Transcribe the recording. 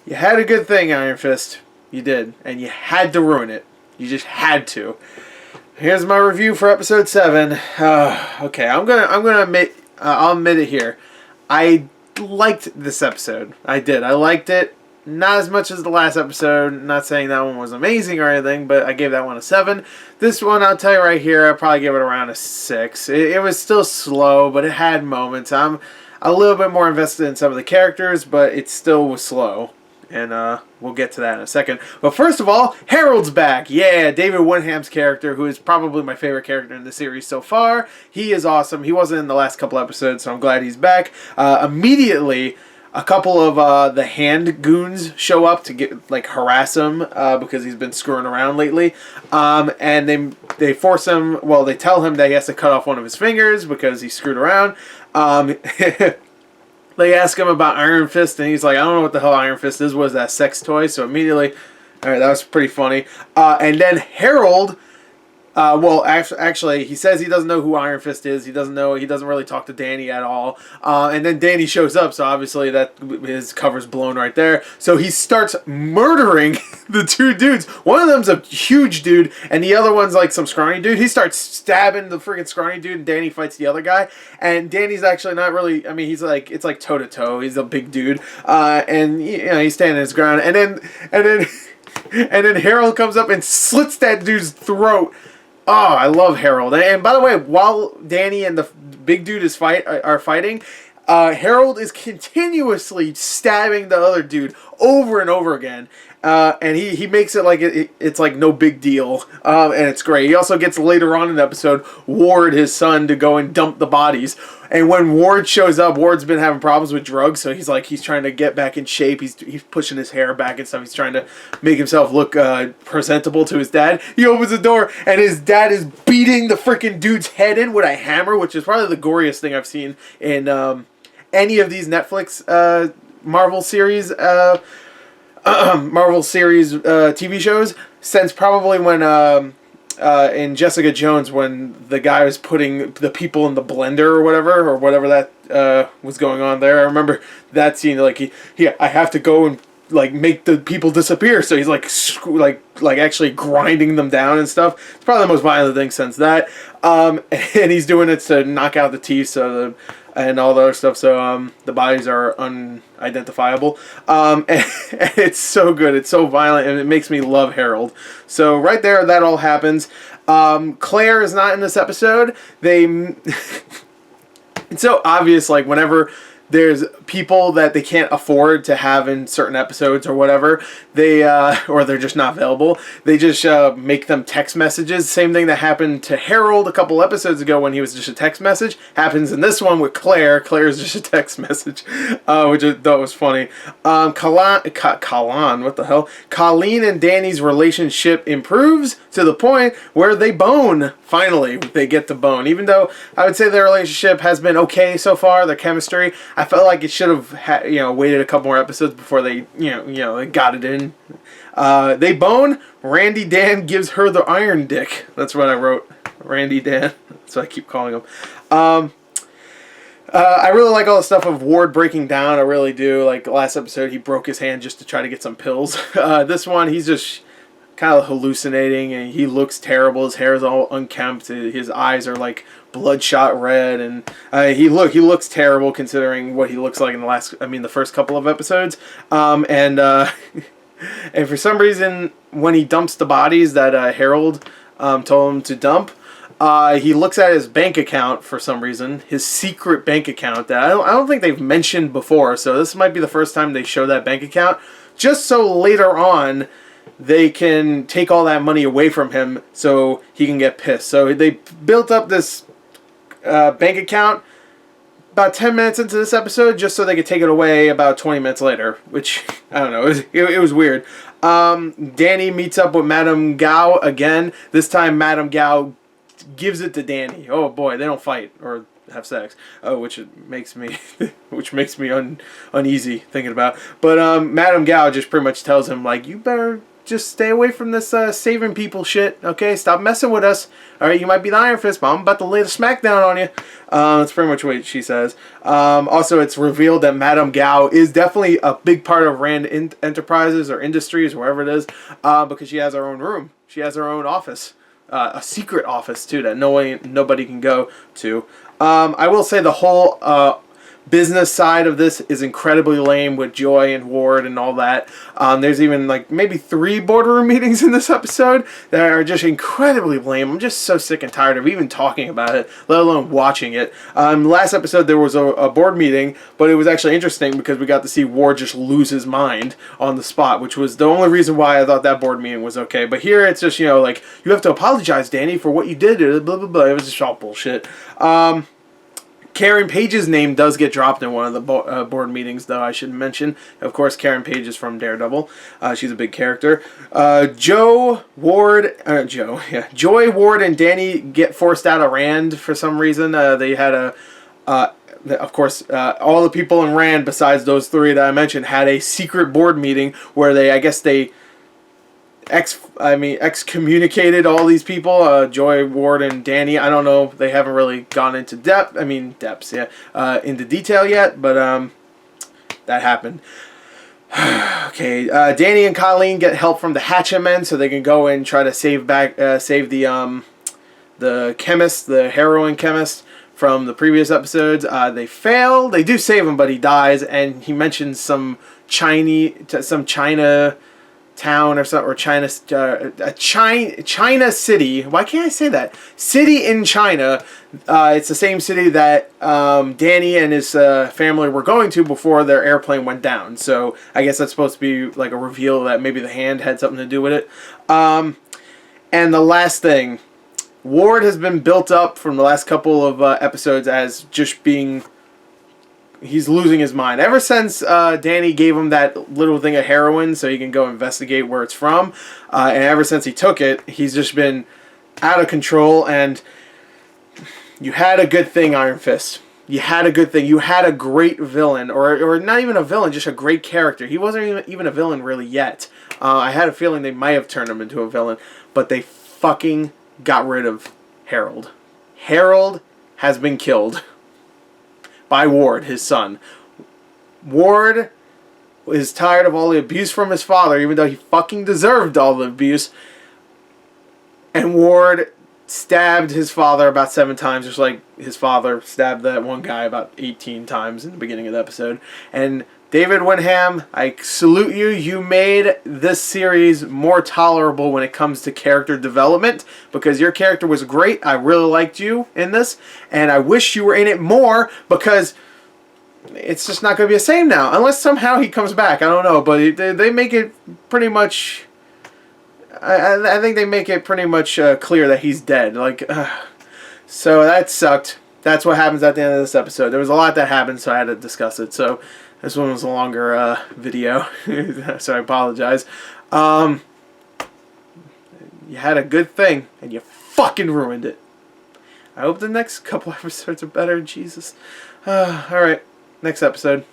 You had a good thing, Iron Fist. You did, and you had to ruin it. You just had to. Here's my review for episode 7. Okay, I'll admit it here. I liked this episode. I did. I liked it. Not as much as the last episode. Not saying that one was amazing or anything, but I gave that one a 7. This one, I'll tell you right here, I'll probably give it around a 6. It was still slow, but it had moments. I'm a little bit more invested in some of the characters, but it still was slow. And we'll get to that in a second. But first of all, Harold's back. Yeah, David Wenham's character, who is probably my favorite character in the series so far. He is awesome. He wasn't in the last couple episodes, so I'm glad he's back. Immediately, a couple of the hand goons show up to harass him because he's been screwing around lately. And they force him. Well, they tell him that he has to cut off one of his fingers because he screwed around. They ask him about Iron Fist, and he's like, I don't know what the hell Iron Fist is. What is that, sex toy? So immediately, all right, that was pretty funny. And then Harold, actually, he says he doesn't know who Iron Fist is. He doesn't really talk to Danny at all. And then Danny shows up, so obviously that his cover's blown right there. So he starts murdering the two dudes. One of them's a huge dude, and the other one's like some scrawny dude. He starts stabbing the freaking scrawny dude, and Danny fights the other guy. And Danny's actually not really, I mean, it's like toe to toe. He's a big dude. And he's standing his ground. And then Harold comes up and slits that dude's throat. Oh, I love Harold. And by the way, while Danny and the big dude are fighting, Harold is continuously stabbing the other dude over and over again. And he makes it like it's like no big deal. And it's great. He also gets later on in the episode Ward, his son, to go and dump the bodies. And when Ward shows up, Ward's been having problems with drugs, so he's trying to get back in shape. He's pushing his hair back and stuff. He's trying to make himself look presentable to his dad. He opens the door, and his dad is beating the freaking dude's head in with a hammer, which is probably the goriest thing I've seen in any of these Netflix Marvel series TV shows since probably when in Jessica Jones, when the guy was putting the people in the blender or whatever that was going on there. I remember that scene. Like I have to go and like make the people disappear. So he's like actually grinding them down and stuff. It's probably the most violent thing since that. And he's doing it to knock out the teeth and all the other stuff, so the bodies are unidentifiable. And it's so good. It's so violent, and it makes me love Harold. So right there, that all happens. Claire is not in this episode. It's so obvious, like, whenever there's people that they can't afford to have in certain episodes or whatever, or they're just not available, they just make them text messages. Same thing that happened to Harold a couple episodes ago when he was just a text message. Happens in this one with Claire. Claire's just a text message, which I thought was funny. What the hell? Colleen and Danny's relationship improves to the point where they bone. Finally, they get to bone. Even though I would say their relationship has been okay so far, their chemistry, I felt like it should have waited a couple more episodes before they they got it in. They bone. Randy Dan gives her the iron dick. That's what I wrote. Randy Dan. That's what I keep calling him. I really like all the stuff of Ward breaking down. I really do. Like last episode, he broke his hand just to try to get some pills. This one, he's just kind of hallucinating, and he looks terrible. His hair is all unkempt. His eyes are like bloodshot red, and he looks terrible considering what he looks like in the first couple of episodes. And for some reason, when he dumps the bodies that Harold told him to dump, he looks at his bank account for some reason, his secret bank account that I don't think they've mentioned before. So this might be the first time they show that bank account, just so later on they can take all that money away from him so he can get pissed. So they built up this bank account about 10 minutes into this episode just so they could take it away about 20 minutes later, which, I don't know, it was weird. Danny meets up with Madame Gao again. This time Madame Gao gives it to Danny. Oh boy, they don't fight or have sex, which makes me uneasy thinking about. But Madame Gao just pretty much tells him, like, you better just stay away from this saving people shit, okay? Stop messing with us. All right, you might be the Iron Fist, but I'm about to lay the smackdown on you. That's pretty much what she says. Also, it's revealed that Madame Gao is definitely a big part of Rand Enterprises or Industries, wherever it is, because she has her own room. She has her own office. A secret office, too, that nobody can go to. I will say the whole business side of this is incredibly lame with Joy and Ward and all that. There's even like maybe 3 boardroom meetings in this episode that are just incredibly lame. I'm just so sick and tired of even talking about it, let alone watching it. Last episode there was a board meeting, but it was actually interesting because we got to see Ward just lose his mind on the spot, which was the only reason why I thought that board meeting was okay. But here it's just, you know, like, you have to apologize, Danny, for what you did, blah, blah, blah. It was just all bullshit. Karen Page's name does get dropped in one of the board meetings, though, I should mention. Of course, Karen Page is from Daredevil. She's a big character. Joy, Ward, and Danny get forced out of Rand for some reason. They had of course, all the people in Rand, besides those 3 that I mentioned, had a secret board meeting where they excommunicated all these people, Joy, Ward, and Danny. I don't know. They haven't really gone into into detail yet, but that happened. Okay, Danny and Colleen get help from the Hatchetmen so they can go and try to save the chemist, the heroin chemist from the previous episodes. They fail. They do save him, but he dies, and he mentions some China town or something, or China city. Why can't I say that? City in China. It's the same city that Danny and his family were going to before their airplane went down. So I guess that's supposed to be like a reveal that maybe the Hand had something to do with it. And the last thing, Ward has been built up from the last couple of episodes as just being... He's losing his mind. Ever since Danny gave him that little thing of heroin so he can go investigate where it's from, and ever since he took it, he's just been out of control, and you had a good thing, Iron Fist. You had a good thing. You had a great villain, or not even a villain, just a great character. He wasn't even a villain really yet. I had a feeling they might have turned him into a villain, but they fucking got rid of Harold. Harold has been killed by Ward, his son. Ward is tired of all the abuse from his father, even though he fucking deserved all the abuse. And Ward stabbed his father about 7 times, just like his father stabbed that one guy about 18 times in the beginning of the episode. And David Wenham, I salute you. You made this series more tolerable when it comes to character development, because your character was great. I really liked you in this, and I wish you were in it more, because it's just not going to be the same now. Unless somehow he comes back. I don't know, but they make it pretty much... I think they make it pretty much clear that he's dead. So that sucked. That's what happens at the end of this episode. There was a lot that happened, so I had to discuss it. So this one was a longer video, so I apologize. You had a good thing, and you fucking ruined it. I hope the next couple episodes are better. Jesus. Alright, next episode.